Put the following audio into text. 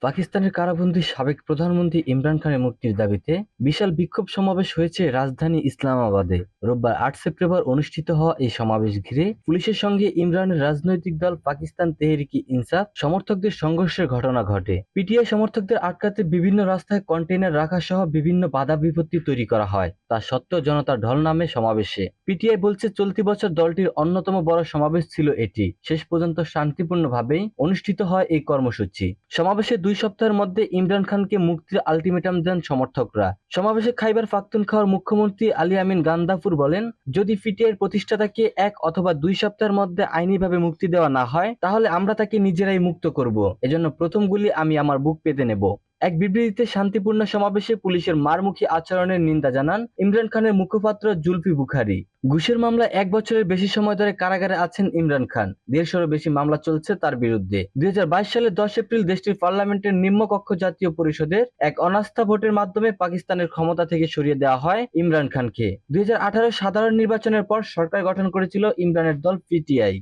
পাকিস্তানের কারাবন্দী সাবেক প্রধানমন্ত্রী ইমরান খানের মুক্তির দাবিতে বিশাল বিক্ষোভ সমাবেশ হয়েছে রাজধানী ইসলামাবাদে। রোববার ৮ সেপ্টেম্বর অনুষ্ঠিত হওয়া এই সমাবেশ ঘিরে পুলিশের সঙ্গে ইমরানের রাজনৈতিক দল পাকিস্তান তেহরিকি ইনসাফ সমর্থকদের সংঘর্ষের ঘটনা ঘটে। পিটিআই সমর্থকদের আটকাতে বিভিন্ন রাস্তায় কন্টেইনার রাখা সহ বিভিন্ন বাধা বিপত্তি তৈরি করা হয়। তা সত্ত্বেও জনতার ঢল নামে সমাবেশে। পিটিআই বলছে চলতি বছর দলটির অন্যতম বড় সমাবেশ ছিল এটি। শেষ পর্যন্ত শান্তিপূর্ণভাবেই অনুষ্ঠিত হয় এই কর্মসূচি। সমাবেশে ২ সপ্তাহের মধ্যে ইমরান খানকে মুক্তির আলটিমেটাম দেন সমর্থকরা। সমাবেশে খাইবার পাখতুনখাওয়ার মুখ্যমন্ত্রী আলী আমিন গান্দাফুর বলেন, যদি পিটিআইয়ের প্রতিষ্ঠাতাকে ১ অথবা ২ সপ্তাহের মধ্যে আইনিভাবে মুক্তি দেওয়া না হয়, তাহলে আমরা তাকে নিজেরাই মুক্ত করব। এজন্য প্রথম গুলি আমি আমার বুক পেতে নেব। এক বিবৃতিতে শান্তিপূর্ণ সমাবেশে পুলিশের মারমুখী আচরণের নিন্দা জানান ইমরান খানের মুখপাত্র জুলফি বুখারী। ঘুষের মামলায় ১ বছরের বেশি সময় ধরে কারাগারে আছেন ইমরান খান। ১৫০র বেশি মামলা চলছে তার বিরুদ্ধে। ২০২২ সালের ১০ এপ্রিল দেশটির পার্লামেন্টের নিম্নকক্ষ জাতীয় পরিষদের এক অনাস্থা ভোটের মাধ্যমে পাকিস্তানের ক্ষমতা থেকে সরিয়ে দেওয়া হয় ইমরান খানকে। ২০১৮ সাধারণ নির্বাচনের পর সরকার গঠন করেছিল ইমরানের দল পিটিআই।